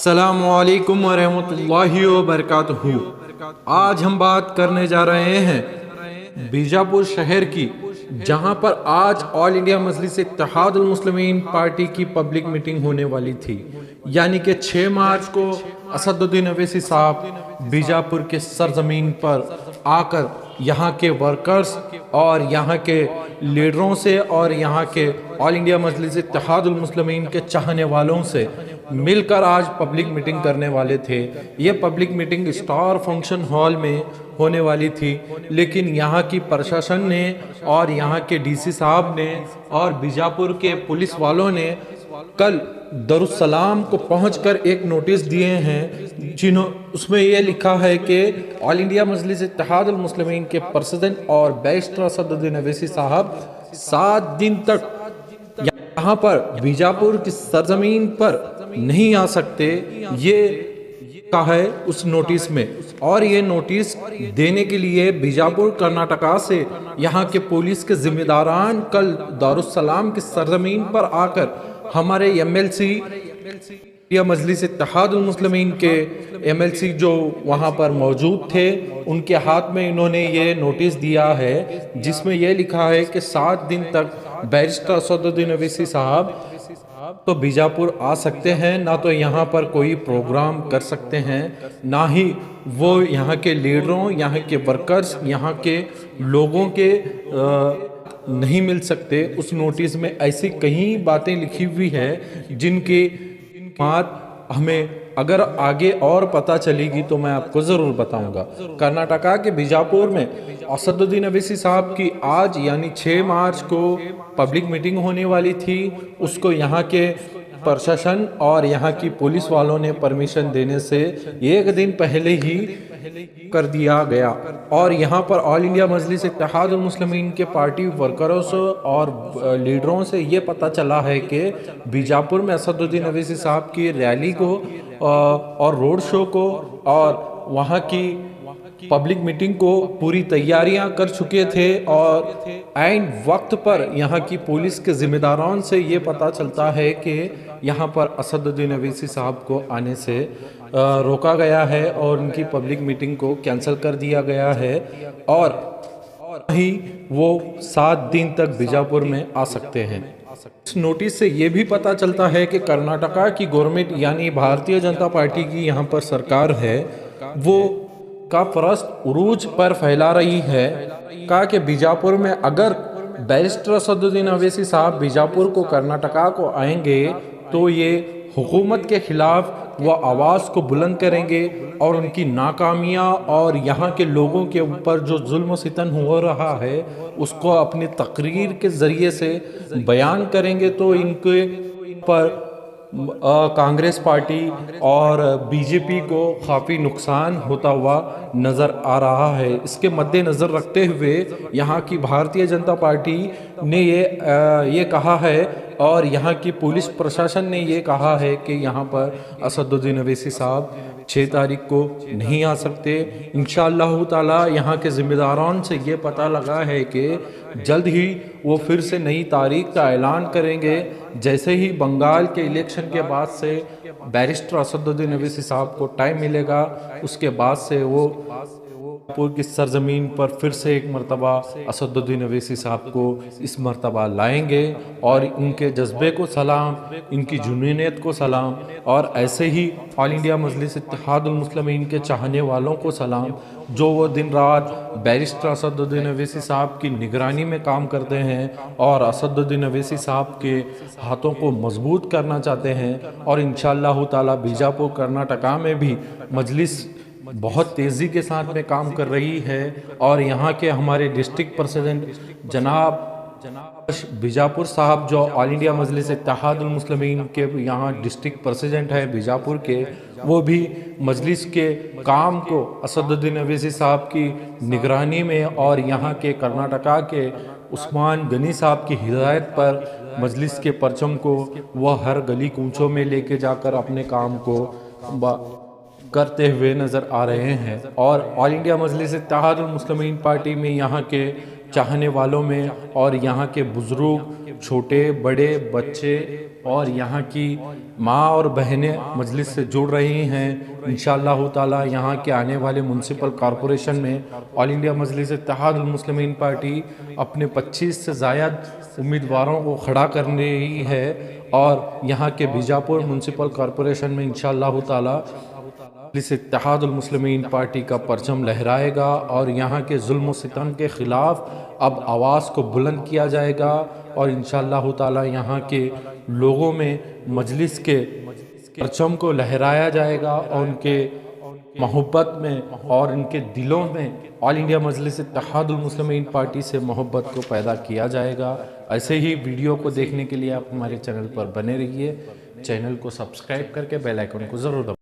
अस्सलाम वालेकुम वरहमतुल्लाहि वबरकातुहू। आज हम बात करने जा रहे हैं बीजापुर शहर की, जहां पर आज ऑल इंडिया मजलिस इत्तेहादुल मुस्लिमीन पार्टी की पब्लिक मीटिंग होने वाली थी। यानी कि 6 मार्च को असदुद्दीन अवैसी साहब बीजापुर के सरजमीन पर आकर यहाँ के वर्कर्स और यहाँ के लीडरों से और यहाँ के ऑल इंडिया मजलिस इत्तेहादुल मुस्लिमीन के चाहने वालों से मिलकर आज पब्लिक मीटिंग करने वाले थे। ये public meeting star function hall में होने वाली थी, लेकिन यहाँ की प्रशासन ने और यहाँ के डीसी साहब ने और बीजापुर के पुलिस वालों ने कल दरुस्सलाम को पहुंचकर एक नोटिस दिए हैं, उसमें ये लिखा है कि ऑल इंडिया मजलिस इत्तेहादुल मुस्लिमीन के प्रेसिडेंट और बैरिस्टर असदुद्दीन अवैसी साहब 7 दिन तक यहाँ पर बीजापुर की सरजमीन पर नहीं आ सकते, ये कहा है उस नोटिस में। और ये नोटिस देने के लिए बीजापुर कर्नाटका से यहाँ के पुलिस के जिम्मेदारान कल दारुस्सलाम की सरजमीन पर आकर हमारे एमएलसी या मजलिस इत्तेहादुल मुस्लिमीन के एमएलसी जो वहाँ पर मौजूद थे, उनके हाथ में इन्होंने ये नोटिस दिया है, जिसमें ये लिखा है कि 7 दिन तक बैरिस्टर असदुद्दीन अवैसी साहब तो बीजापुर आ सकते हैं, ना तो यहाँ पर कोई प्रोग्राम कर सकते हैं, ना ही वो यहाँ के लीडरों, यहाँ के वर्कर्स, यहाँ के लोगों के नहीं मिल सकते। उस नोटिस में ऐसी कई बातें लिखी हुई है जिनकी बात हमें अगर आगे और पता चलेगी तो मैं आपको ज़रूर बताऊंगा। कर्नाटका के बीजापुर में असदुद्दीन अवैसी साहब की आज यानी 6 मार्च को पब्लिक मीटिंग होने वाली थी। उसको यहाँ के प्रशासन और यहाँ की पुलिस वालों ने परमिशन देने से 1 दिन पहले ही कर दिया गया। और यहाँ पर ऑल इंडिया मजलिस इत्तेहादुल मुस्लिमीन के पार्टी वर्करों से और लीडरों से ये पता चला है कि बीजापुर में असदुद्दीन अवैसी साहब की रैली को और रोड शो को और वहाँ की पब्लिक मीटिंग को पूरी तैयारियां कर चुके थे, और ऐन वक्त पर यहाँ की पुलिस के जिम्मेदारों से ये पता चलता है कि यहाँ पर असदुद्दीन अवैसी साहब को आने से रोका गया है और उनकी पब्लिक मीटिंग को कैंसिल कर दिया गया है, और ही वो 7 दिन तक बीजापुर में आ सकते हैं। इस नोटिस से ये भी पता चलता है कि कर्नाटका की गवर्नमेंट यानी भारतीय जनता पार्टी की यहाँ पर सरकार है, वो का प्रश्न उरूज पर फैला रही है। कहा कि बीजापुर में अगर बैरिस्टर असदुद्दीन अवैसी साहब बीजापुर को कर्नाटका को आएंगे तो ये हुकूमत के खिलाफ वो आवाज़ को बुलंद करेंगे और उनकी नाकामियाँ और यहाँ के लोगों के ऊपर जो जुल्म सितम हो रहा है उसको अपनी तकरीर के ज़रिए से बयान करेंगे। तो इनके पर कांग्रेस पार्टी और बीजेपी को काफ़ी नुकसान होता हुआ नज़र आ रहा है। इसके मद्देनज़र रखते हुए यहाँ की भारतीय जनता पार्टी ने ये कहा है और यहाँ की पुलिस प्रशासन ने ये कहा है कि यहाँ पर असदुद्दीन अवैसी साहब 6 तारीख को नहीं आ सकते। इंशाअल्लाह ताला यहाँ के ज़िम्मेदारों से ये पता लगा है कि जल्द ही वो फिर से नई तारीख का ऐलान करेंगे। जैसे ही बंगाल के इलेक्शन के बाद से बैरिस्टर असदुद्दीन अवैसी साहब को टाइम मिलेगा, उसके बाद से वो पूरी की सरजमीन पर फिर से एक मरतबा असदुद्दीन अवैसी साहब को इस मरतबा लाएंगे और इनके जज्बे को सलाम, इनकी जुनूनियत को सलाम, और ऐसे ही ऑल इंडिया मजलिस इत्तेहादुल मुस्लिमीन के चाहने वालों को सलाम, जो वो दिन रात बैरिस्टर असदुद्दीन अवैसी साहब की निगरानी में काम करते हैं और असदुद्दीन अवैसी साहब के हाथों को मजबूत करना चाहते हैं। और इंशाअल्लाह ताला बीजापुर कर्नाटका में भी मजलिस बहुत तेज़ी के साथ में काम कर रही है, और यहाँ के हमारे डिस्ट्रिक्ट प्रेसिडेंट जनाब बीजापुर साहब जो ऑल इंडिया मजलिस इत्तेहादुल मुस्लिमीन के यहाँ डिस्ट्रिक्ट प्रेसिडेंट है बीजापुर के, वो भी मजलिस के काम को असदुद्दीन अवैसी साहब की निगरानी में और यहाँ के कर्नाटका के उस्मान गनी साहब की हिदायत पर मजलिस के परचम को वह हर गली कूचों में लेके जाकर अपने काम को करते हुए नज़र आ रहे हैं। और ऑल इंडिया मजलिस इत्तेहादुल मुस्लिमीन पार्टी में यहाँ के चाहने वालों में और यहाँ के बुजुर्ग چھوٹے بڑے بچے اور یہاں کی ماں اور بہنیں مجلس سے جڑ رہی ہیں۔ انشاءاللہ تعالی یہاں کے آنے والے میونسپل کارپوریشن میں آل انڈیا مجلس اتحاد المسلمین پارٹی اپنے 25 سے زائد امیدواروں کو کھڑا کر رہی ہے، اور یہاں کے بیجاپور میونسپل کارپوریشن میں انشاءاللہ تعالی مجلس اتحاد المسلمین پارٹی کا پرچم لہرائے گا، اور یہاں کے ظلم و ستم کے خلاف اب آواز کو بلند کیا جائے گا، اور انشاءاللہ تعالی یہاں کے لوگوں میں مجلس کے پرچم کو لہرایا جائے گا، اور ان کے محبت میں اور ان کے دلوں میں آل انڈیا مجلس اتحاد المسلمین پارٹی سے محبت کو پیدا کیا جائے گا۔ ایسے ہی ویڈیو کو دیکھنے کے لیے آپ ہمارے چینل پر بنے رہیے، چینل کو سبسکرائب کر کے بیل آئیکن کو ضرور دبائیں۔